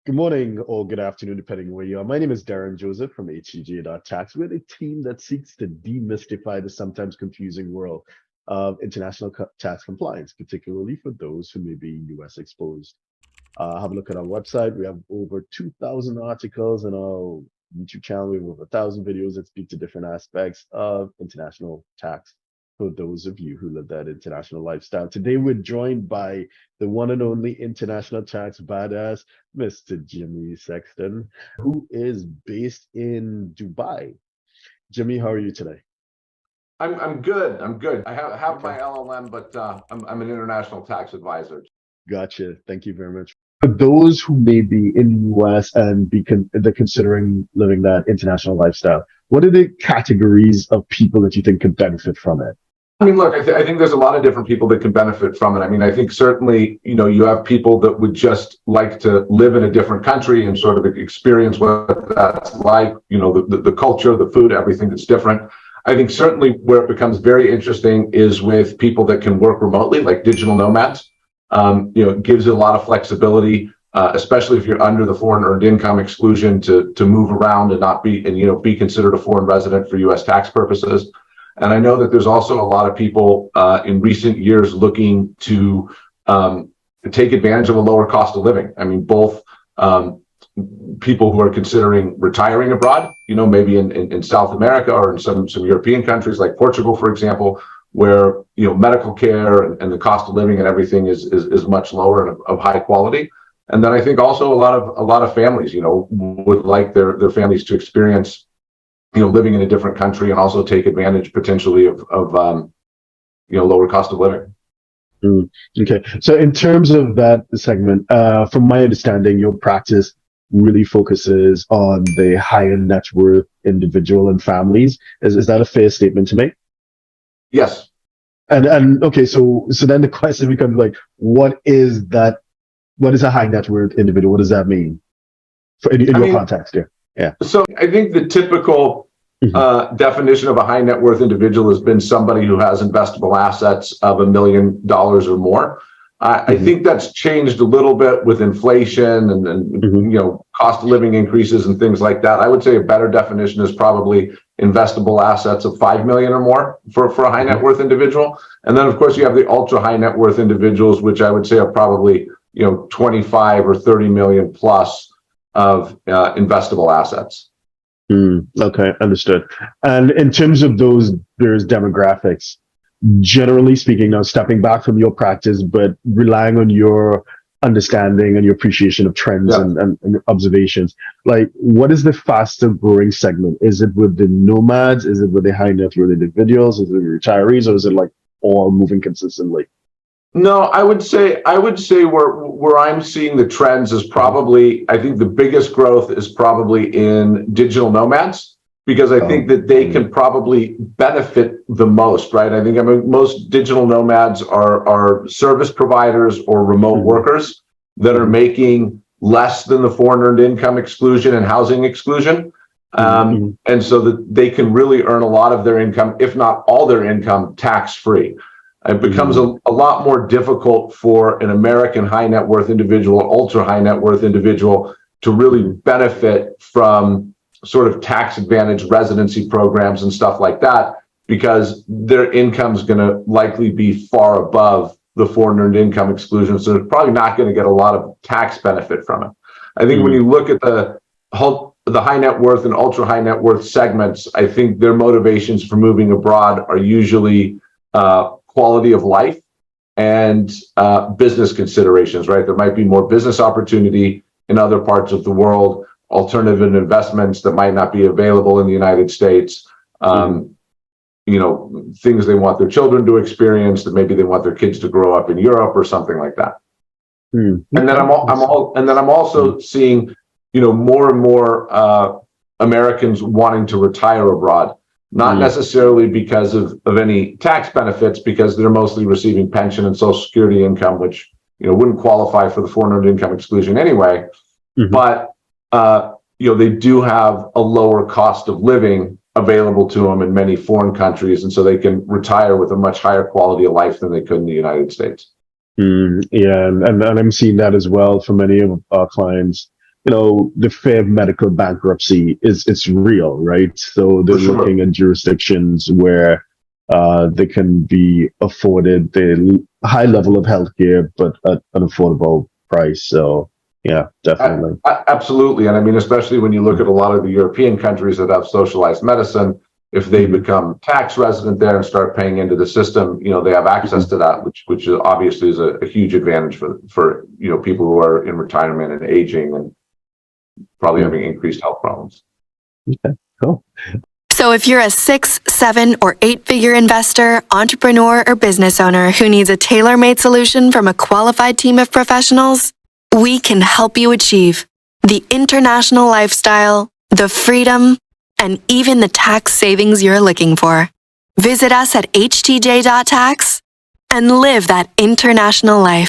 Good morning or good afternoon, depending where you are. My name is Darren Joseph from HEG.tax. We're the team that seeks to demystify the sometimes confusing world of international tax compliance, particularly for those who may be US exposed. Have a look at our website. We have over 2,000 articles on our YouTube channel. We have over 1,000 videos that speak to different aspects of international tax for those of you who live that international lifestyle. Today, we're joined by the one and only international tax badass, Mr. Jimmy Sexton, who is based in Dubai. Jimmy, how are you today? I'm good. I'm good. I have Okay. my LLM, but I'm an international tax advisor. Gotcha. Thank you very much. For those who may be in the US and they're considering living that international lifestyle, what are the categories of people that you think could benefit from it? I mean, look, I think there's a lot of different people that can benefit from it. I mean, I think certainly, you have people that would just like to live in a different country and sort of experience what that's like, the culture, the food, everything that's different. I think certainly where it becomes very interesting is with people that can work remotely, like digital nomads. It gives it a lot of flexibility, especially if you're under the foreign earned income exclusion to move around and not be considered a foreign resident for U.S. tax purposes. And I know that there's also a lot of people in recent years looking to take advantage of a lower cost of living. I mean, both people who are considering retiring abroad, maybe in South America or in some European countries like Portugal, for example, where medical care and the cost of living and everything is much lower and of high quality. And then I think also a lot of families, would like their families to experience living in a different country and also take advantage potentially of lower cost of living. Okay. So in terms of that segment, from my understanding, your practice really focuses on the higher net worth individual and families. Is that a fair statement to make? Yes. And okay, so then the question becomes like, what is that? What is a high net worth individual? What does that mean in your context here? Yeah. So I think the typical definition of a high net worth individual has been somebody who has investable assets of $1 million or more. I think that's changed a little bit with inflation and cost of living increases and things like that. I would say a better definition is probably investable assets of 5 million or more for a high net worth individual. And then of course you have the ultra high net worth individuals, which I would say are probably 25 or 30 million plus of investable assets. Okay, understood. And in terms of there's demographics, generally speaking, now stepping back from your practice, but relying on your understanding and your appreciation of trends and observations, like what is the faster growing segment? Is it with the nomads? Is it with the high net worth individuals? Is it retirees? Or is it like all moving consistently? No, I would say where I'm seeing the trends is probably, I think the biggest growth is probably in digital nomads, because I think that they can probably benefit the most, right? I think most digital nomads are service providers or remote workers that are making less than the foreign earned income exclusion and housing exclusion. And so that they can really earn a lot of their income, if not all their income, tax free. It becomes a lot more difficult for an American high net worth individual, ultra high net worth individual to really benefit from sort of tax advantage residency programs and stuff like that, because their income is going to likely be far above the foreign earned income exclusion. So they're probably not going to get a lot of tax benefit from it. I think when you look at the high net worth and ultra high net worth segments, I think their motivations for moving abroad are usually quality of life and business considerations, right? There might be more business opportunity in other parts of the world, alternative investments that might not be available in the United States, things they want their children to experience that maybe they want their kids to grow up in Europe or something like that. And then I'm also seeing, more and more Americans wanting to retire abroad. Not necessarily because of any tax benefits, because they're mostly receiving pension and Social Security income, which wouldn't qualify for the foreign earned income exclusion anyway. But they do have a lower cost of living available to them in many foreign countries, and so they can retire with a much higher quality of life than they could in the United States. Yeah, and I'm seeing that as well for many of our clients. the fear of medical bankruptcy it's real, right? So they're For sure. looking at jurisdictions where they can be afforded the high level of healthcare, but at an affordable price. So yeah, definitely. Absolutely. And I mean, especially when you look at a lot of the European countries that have socialized medicine, if they become tax resident there and start paying into the system, they have access to that, which is obviously is a huge advantage for people who are in retirement and aging and probably having increased health problems. Okay, cool. So if you're a 6, 7, or 8-figure investor, entrepreneur, or business owner who needs a tailor-made solution from a qualified team of professionals, we can help you achieve the international lifestyle, the freedom, and even the tax savings you're looking for. Visit us at htj.tax and live that international life.